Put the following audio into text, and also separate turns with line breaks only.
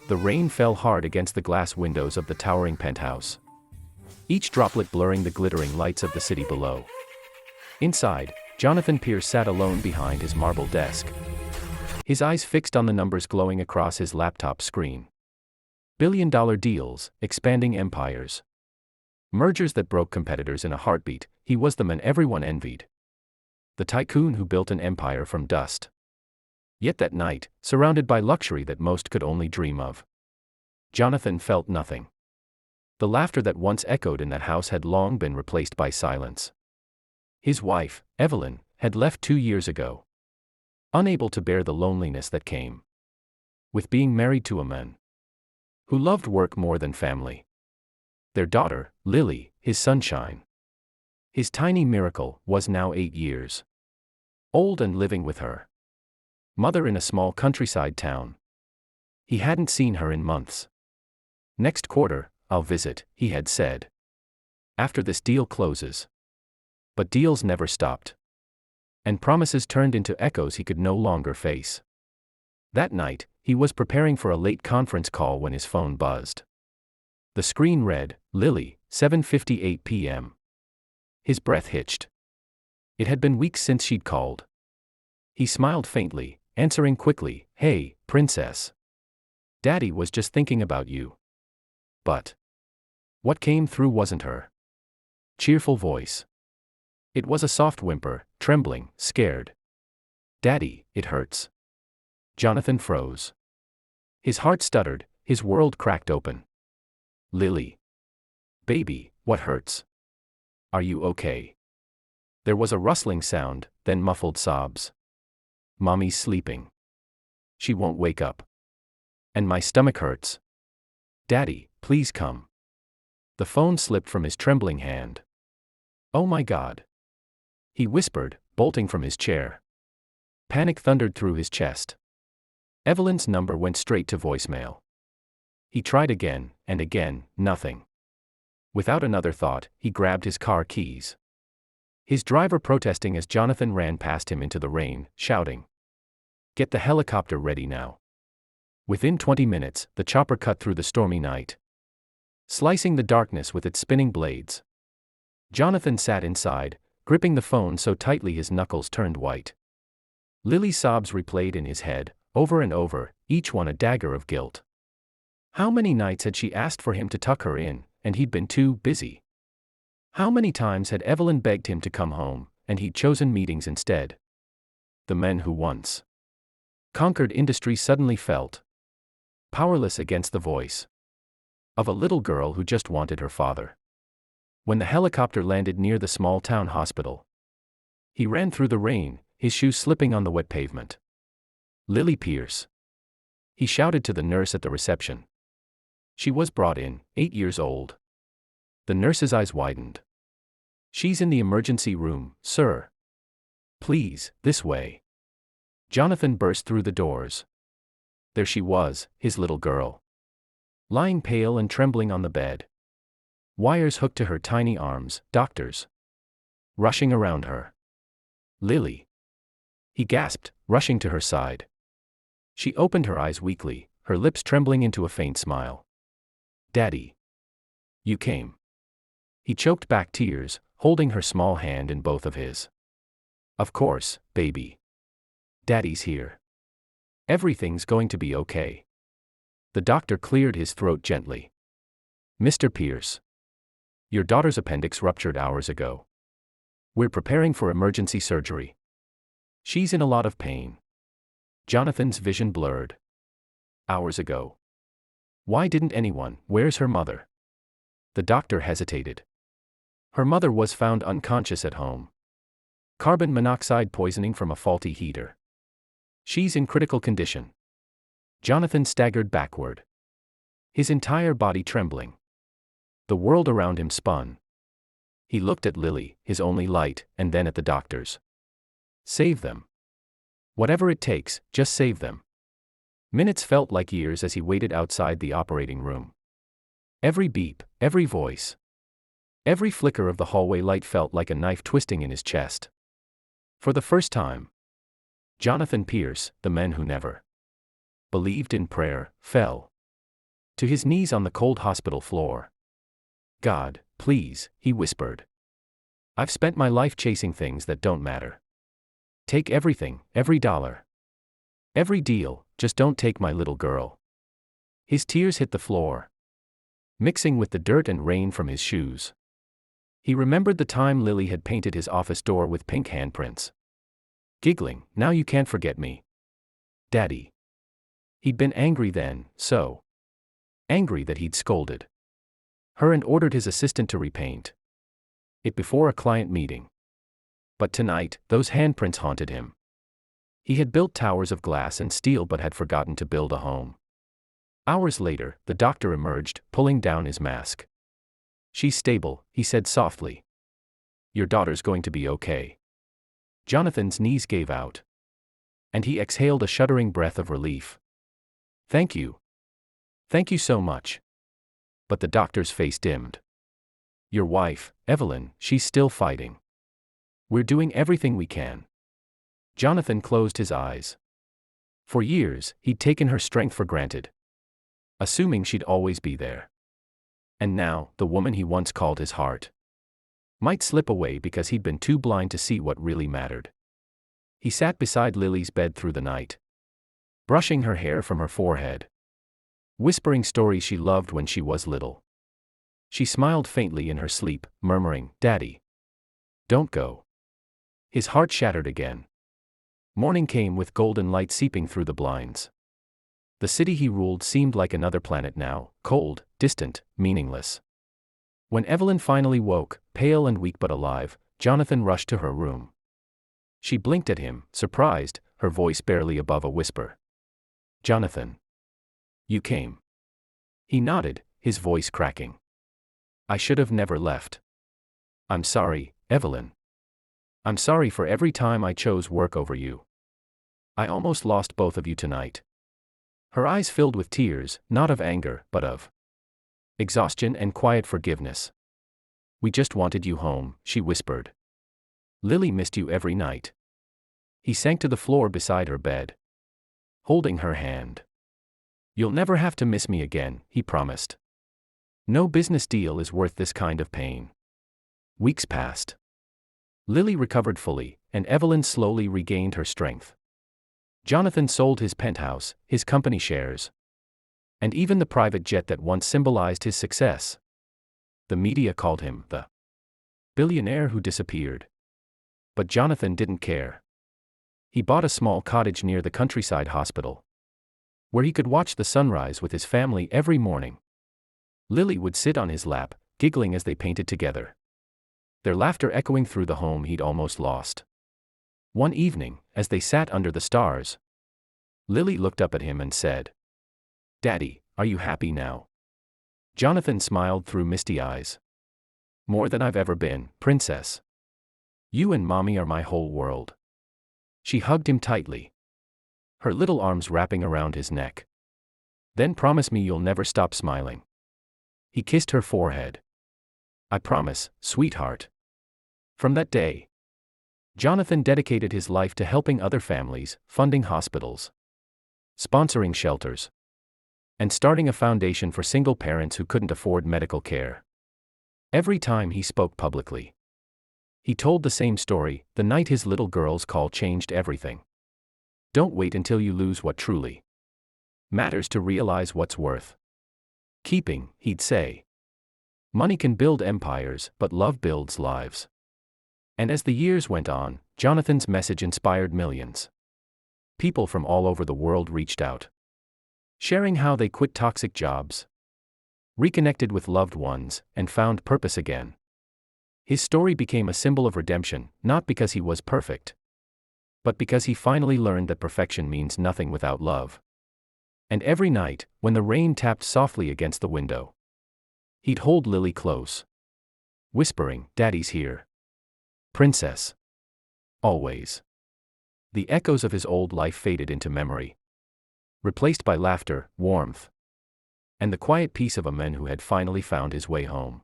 The rain fell hard against the glass windows of the towering penthouse, each droplet blurring the glittering lights of the city below. Inside, Jonathan Pierce sat alone behind his marble desk, his eyes fixed on the numbers glowing across his laptop screen. Billion-dollar deals, expanding empires, mergers that broke competitors in a heartbeat. He was the man everyone envied, the tycoon who built an empire from dust. Yet that night, surrounded by luxury that most could only dream of, Jonathan felt nothing. The laughter that once echoed in that house had long been replaced by silence. His wife, Evelyn, had left 2 years ago, unable to bear the loneliness that came with being married to a man who loved work more than family. Their daughter, Lily, his sunshine, his tiny miracle, was now 8 years old and living with her mother in a small countryside town. He hadn't seen her in months. "Next quarter, I'll visit," he had said, "after this deal closes." But deals never stopped, and promises turned into echoes he could no longer face. That night, he was preparing for a late conference call when his phone buzzed. The screen read, "Lily, 7:58 p.m. His breath hitched. It had been weeks since she'd called. He smiled faintly, answering quickly, "Hey, princess. Daddy was just thinking about you." But what came through wasn't her cheerful voice. It was a soft whimper, trembling, scared. "Daddy, it hurts." Jonathan froze. His heart stuttered, his world cracked open. "Lily. Baby, what hurts? Are you okay?" There was a rustling sound, then muffled sobs. "Mommy's sleeping. She won't wake up. And my stomach hurts. Daddy, please come." The phone slipped from his trembling hand. "Oh my God," he whispered, bolting from his chair. Panic thundered through his chest. Evelyn's number went straight to voicemail. He tried again, and again, nothing. Without another thought, he grabbed his car keys, his driver protesting as Jonathan ran past him into the rain, shouting, "Get the helicopter ready now." Within 20 minutes, the chopper cut through the stormy night, slicing the darkness with its spinning blades. Jonathan sat inside, gripping the phone so tightly his knuckles turned white. Lily's sobs replayed in his head, over and over, each one a dagger of guilt. How many nights had she asked for him to tuck her in, and he'd been too busy? How many times had Evelyn begged him to come home, and he'd chosen meetings instead? The men who once conquered industry suddenly felt powerless against the voice of a little girl who just wanted her father. When the helicopter landed near the small town hospital, he ran through the rain, his shoes slipping on the wet pavement. "Lily Pierce," he shouted to the nurse at the reception. She was brought in, 8 years old. The nurse's eyes widened. "She's in the emergency room, sir." "Please, this way." Jonathan burst through the doors. There she was, his little girl, lying pale and trembling on the bed. Wires hooked to her tiny arms, doctors rushing around her. "Lily," he gasped, rushing to her side. She opened her eyes weakly, her lips trembling into a faint smile. "Daddy. You came." He choked back tears, holding her small hand in both of his. "Of course, baby. Daddy's here. Everything's going to be okay." The doctor cleared his throat gently. "Mr. Pierce, your daughter's appendix ruptured hours ago. We're preparing for emergency surgery. She's in a lot of pain." Jonathan's vision blurred. Hours ago. Why didn't anyone? Where's her mother? The doctor hesitated. Her mother was found unconscious at home. Carbon monoxide poisoning from a faulty heater. She's in critical condition. Jonathan staggered backward, his entire body trembling. The world around him spun. He looked at Lily, his only light, and then at the doctors. Save them. Whatever it takes, just save them. Minutes felt like years as he waited outside the operating room. Every beep, every voice, every flicker of the hallway light felt like a knife twisting in his chest. For the first time, Jonathan Pierce, the man who never believed in prayer, fell. to his knees on the cold hospital floor. God, please, he whispered. I've spent my life chasing things that don't matter. Take everything, every dollar. Every deal, just don't take my little girl. His tears hit the floor, mixing with the dirt and rain from his shoes. He remembered the time Lily had painted his office door with pink handprints. Giggling, now you can't forget me, Daddy. He'd been angry then, so angry that he'd scolded her and ordered his assistant to repaint it before a client meeting. But tonight, those handprints haunted him. He had built towers of glass and steel but had forgotten to build a home. Hours later, the doctor emerged, pulling down his mask. She's stable, he said softly. Your daughter's going to be okay. Jonathan's knees gave out, and he exhaled a shuddering breath of relief. Thank you. Thank you so much. But the doctor's face dimmed. Your wife, Evelyn, she's still fighting. We're doing everything we can. Jonathan closed his eyes. For years, he'd taken her strength for granted, assuming she'd always be there. And now, the woman he once called his heart might slip away because he'd been too blind to see what really mattered. He sat beside Lily's bed through the night, brushing her hair from her forehead, whispering stories she loved when she was little. She smiled faintly in her sleep, murmuring, Daddy, don't go. His heart shattered again. Morning came with golden light seeping through the blinds. The city he ruled seemed like another planet now, cold, distant, meaningless. When Evelyn finally woke, pale and weak but alive, Jonathan rushed to her room. She blinked at him, surprised, her voice barely above a whisper. Jonathan. You came. He nodded, his voice cracking. I should have never left. I'm sorry, Evelyn. I'm sorry for every time I chose work over you. I almost lost both of you tonight. Her eyes filled with tears, not of anger, but of exhaustion and quiet forgiveness. We just wanted you home, she whispered. Lily missed you every night. He sank to the floor beside her bed, holding her hand. You'll never have to miss me again, he promised. No business deal is worth this kind of pain. Weeks passed. Lily recovered fully, and Evelyn slowly regained her strength. Jonathan sold his penthouse, his company shares, and even the private jet that once symbolized his success. The media called him the billionaire who disappeared. But Jonathan didn't care. He bought a small cottage near the countryside hospital, where he could watch the sunrise with his family every morning. Lily would sit on his lap, giggling as they painted together, their laughter echoing through the home he'd almost lost. One evening, as they sat under the stars, Lily looked up at him and said, Daddy, are you happy now? Jonathan smiled through misty eyes. More than I've ever been, Princess. You and Mommy are my whole world. She hugged him tightly, her little arms wrapping around his neck. Then promise me you'll never stop smiling. He kissed her forehead. I promise, sweetheart. From that day, Jonathan dedicated his life to helping other families, funding hospitals, sponsoring shelters, and starting a foundation for single parents who couldn't afford medical care. Every time he spoke publicly, he told the same story: the night his little girl's call changed everything. Don't wait until you lose what truly matters to realize what's worth keeping, he'd say. Money can build empires, but love builds lives. And as the years went on, Jonathan's message inspired millions. People from all over the world reached out, sharing how they quit toxic jobs, reconnected with loved ones, and found purpose again. His story became a symbol of redemption, not because he was perfect, but because he finally learned that perfection means nothing without love. And every night, when the rain tapped softly against the window, he'd hold Lily close, whispering, Daddy's here. Princess. Always. The echoes of his old life faded into memory, replaced by laughter, warmth, and the quiet peace of a man who had finally found his way home.